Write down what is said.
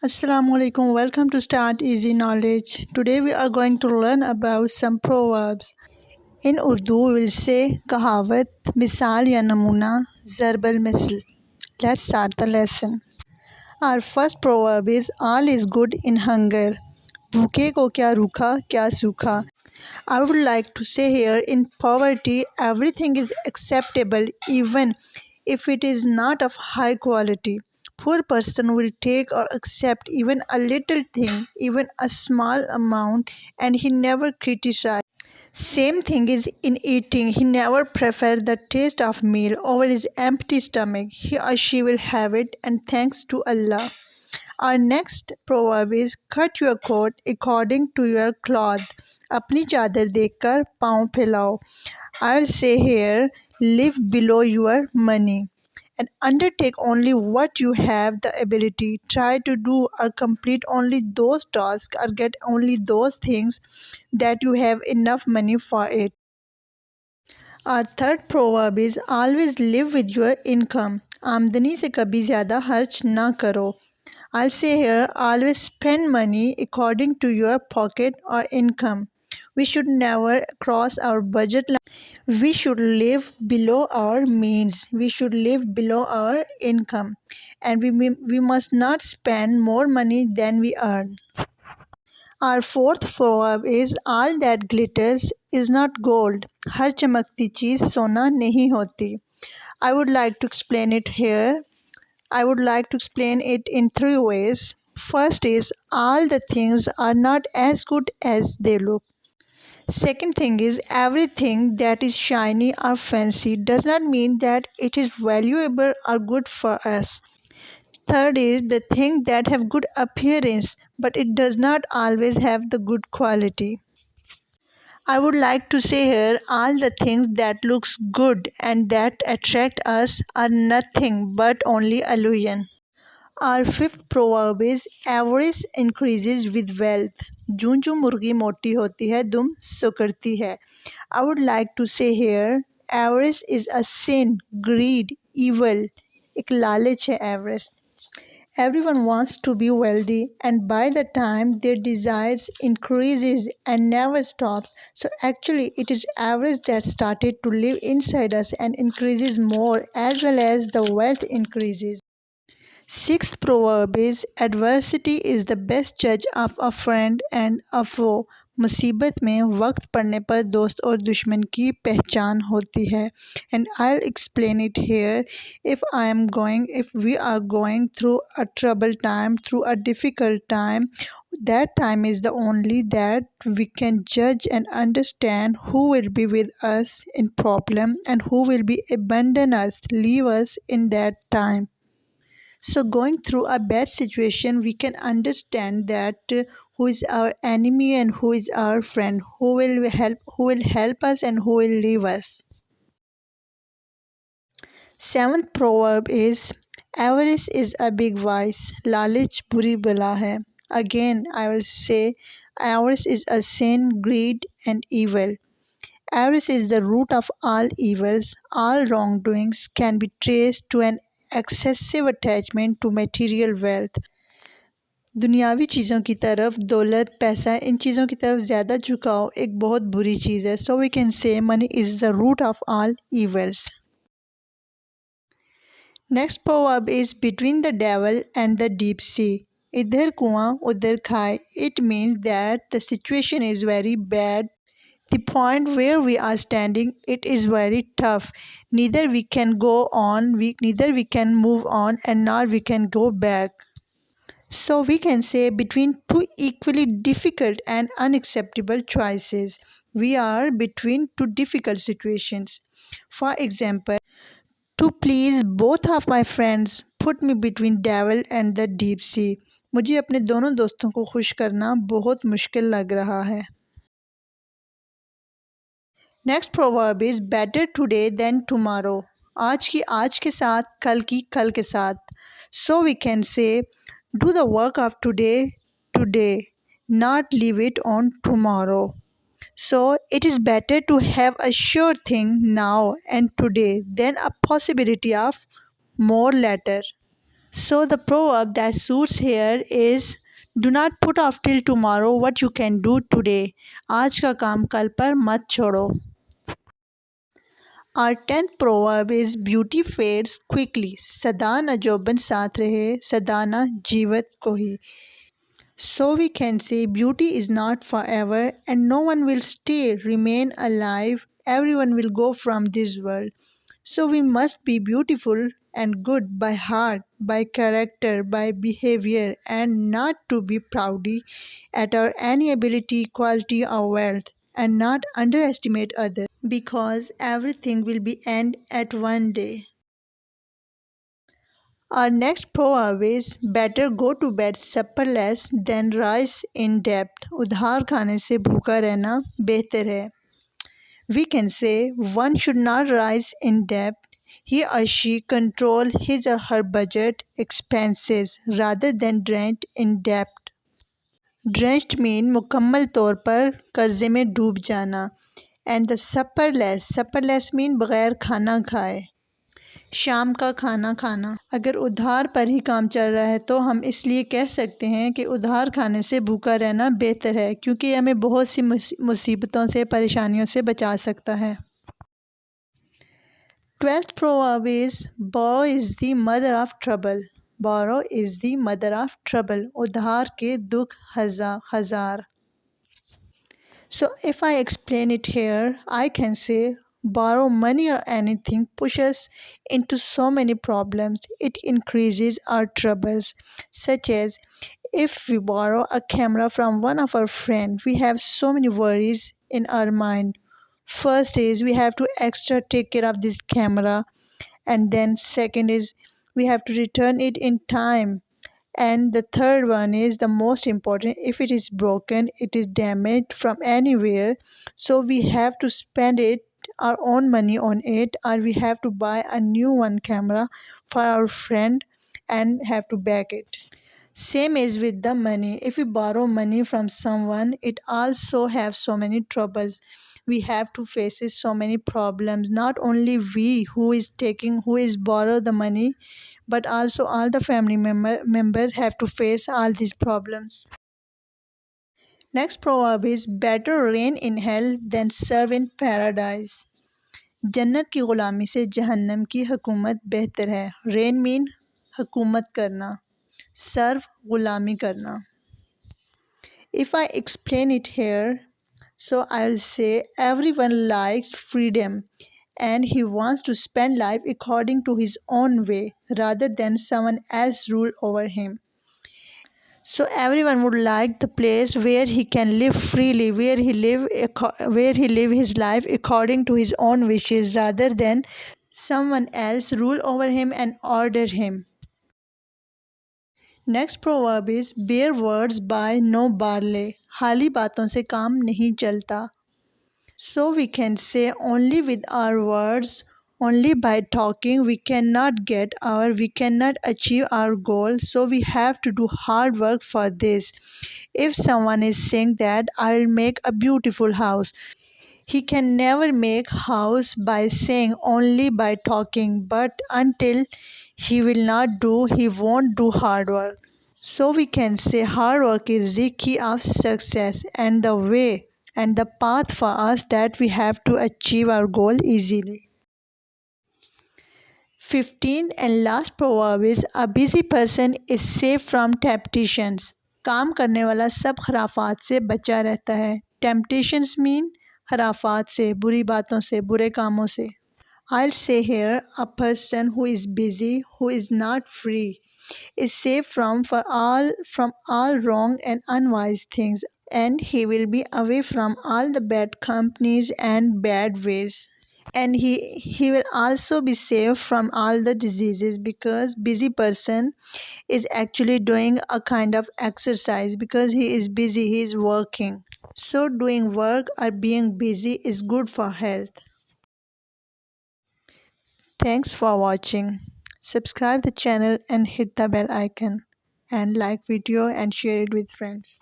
Assalamu alaikum. Welcome to Start Easy Knowledge. Today we are going to learn about some proverbs. In Urdu, we will say कहावत, मिसाल या नमूना, ज़रब al-misl. Let's start the lesson. Our first proverb is all is good in hunger. भूखे को क्या रूखा क्या सूखा. I would like to say here in poverty everything is acceptable even if it is not of high quality. Poor person will take or accept even a little thing, even a small amount, and he never criticizes. Same thing is in eating. He never prefers the taste of meal over his empty stomach. He or she will have it and thanks to Allah. Our next proverb is cut your coat according to your cloth. अपनी चादर देखकर पाँव फैलाओ. I'll say here live below your money and undertake only what you have the ability. Try to do or complete only those tasks or get only those things that you have enough money for it. Our third proverb is always live with your income. आमदनी से कभी ज़्यादा खर्च ना करो. I'll say here always spend money according to your pocket or income. We should never cross our budget line. We should live below our means. We should live below our income. And we must not spend more money than we earn. Our fourth proverb is all that glitters is not gold. हर चमकती चीज़ सोना नहीं होती. I would like to explain it here. I would like to explain it in three ways. First is all the things are not as good as they look. Second thing is everything that is shiny or fancy does not mean that it is valuable or good for us. Third is the thing that have good appearance but it does not always have the good quality. I would like to say here all the things that looks good and that attract us are nothing but only illusion. Our fifth proverb is avarice increases with wealth. जूं जूं मुर्गी मोटी होती है दुम सुकड़ती है. I would like to say here avarice is a sin, greed, evil. एक लालच है avarice. Everyone wants to be wealthy and by the time their desires increases and never stops. So actually it is avarice that started to live inside us and increases more as well as the wealth increases. Sixth proverb is adversity is the best judge of a friend and a foe. मुसीबत में वक्त पड़ने पर दोस्त और दुश्मन की पहचान होती है. And I'll explain it here. If we are going through a troubled time, through a difficult time, that time is the only that we can judge and understand who will be with us in problem and who will be abandon us, leave us in that time. So going through a bad situation, we can understand that who is our enemy and who is our friend, who will help us and who will leave us. Seventh proverb is avarice is a big vice. लालच बुरी बला है. Again, I will say avarice is a sin, greed and evil. Avarice is the root of all evils. All wrongdoings can be traced to an excessive attachment to material wealth. दुनियावी चीज़ों की तरफ दौलत पैसा इन चीज़ों की तरफ ज़्यादा झुकाव एक बहुत बुरी चीज़ है. So we can say money is the root of all evils. Next proverb is between the devil and the deep sea. इधर कुआं उधर खाए. It means that the situation is very bad. The point where we are standing, it is very tough. Neither we can go on, neither we can move on, and nor we can go back. So we can say between two equally difficult and unacceptable choices. We are between two difficult situations. For example, to please both of my friends put me between devil and the deep sea. मुझे अपने दोनों दोस्तों को खुश करना बहुत मुश्किल लग रहा है. Next proverb is better today than tomorrow. आज की आज के साथ कल की कल के साथ. So we can say do the work of today, not leave it on tomorrow. So it is better to have a sure thing now and today than a possibility of more later. So the proverb that suits here is do not put off till tomorrow what you can do today. आज का काम कल पर मत छोड़ो. Our 10th proverb is beauty fades quickly. सदा न जोबन साथ रहे, सदा न जीवत कोई. So we can say beauty is not forever and no one will remain alive. Everyone will go from this world. So we must be beautiful and good by heart, by character, by behavior, and not to be proudy at our any ability, quality, or wealth, and not underestimate others, because everything will be end at one day. Our next proverb is better go to bed supperless than rise in debt. उधार खाने से भूखा रहना बेहतर है. We can say one should not rise in debt. He or she control his or her budget expenses rather than drenched in debt. Drenched mean मुकम्मल तौर पर कर्जे में डूब जाना. And the supperless mean बगैर खाना खाए. शाम का खाना खाना. अगर उधार पर ही काम चल रहा है तो हम इसलिए कह सकते हैं कि उधार खाने से भूखा रहना बेहतर है, क्योंकि ये हमें बहुत सी मुसीबतों से, परेशानियों से बचा सकता है. 12th proverb is borrow is the mother of trouble. Borrow is the mother of trouble. उधार के दुख हजार. So if I explain it here, I can say borrow money or anything pushes into so many problems. It increases our troubles, such as if we borrow a camera from one of our friends, we have so many worries in our mind. First is we have to extra take care of this camera, and then second is we have to return it in time, and the third one is the most important: if it is broken, it is damaged from anywhere, so we have to spend it our own money on it, or we have to buy a new one camera for our friend and have to back it. Same is with the money. If we borrow money from someone, it also have so many troubles. We have to face so many problems. Not only we who is borrow the money, but also all the family members have to face all these problems. Next proverb is better reign in hell than serve in paradise. जन्नत की ग़ुलामी से जहन्नम की हुकूमत बेहतर है. Rain mean हुकूमत करना, सर्व ग़ुलामी करना. If I explain it here, so I'll say everyone likes freedom and he wants to spend life according to his own way rather than someone else rule over him. So everyone would like the place where he can live freely, where he live his life according to his own wishes rather than someone else rule over him and order him. Next proverb is bare words buy no barley. खाली बातों से काम नहीं चलता. So we can say only with our words, only by talking we cannot achieve our goal, so we have to do hard work for this. If someone is saying that I'll make a beautiful house, he can never make house by saying, only by talking, but until he won't do hard work. So we can say hard work is the key of success and the way and the path for us that we have to achieve our goal easily. 15th and last proverb is a busy person is safe from temptations. काम करने वाला सब खराफात से बचा रहता है. Temptations mean खराफात से, बुरी बातों से, बुरे कामों से. I'll say here a person who is busy, who is not free, is safe from all wrong and unwise things, and he will be away from all the bad companies and bad ways. And he will also be safe from all the diseases, because busy person is actually doing a kind of exercise, because he is busy, he is working. So doing work or being busy is good for health. Thanks for watching. Subscribe the channel and hit the bell icon, and like video and share it with friends.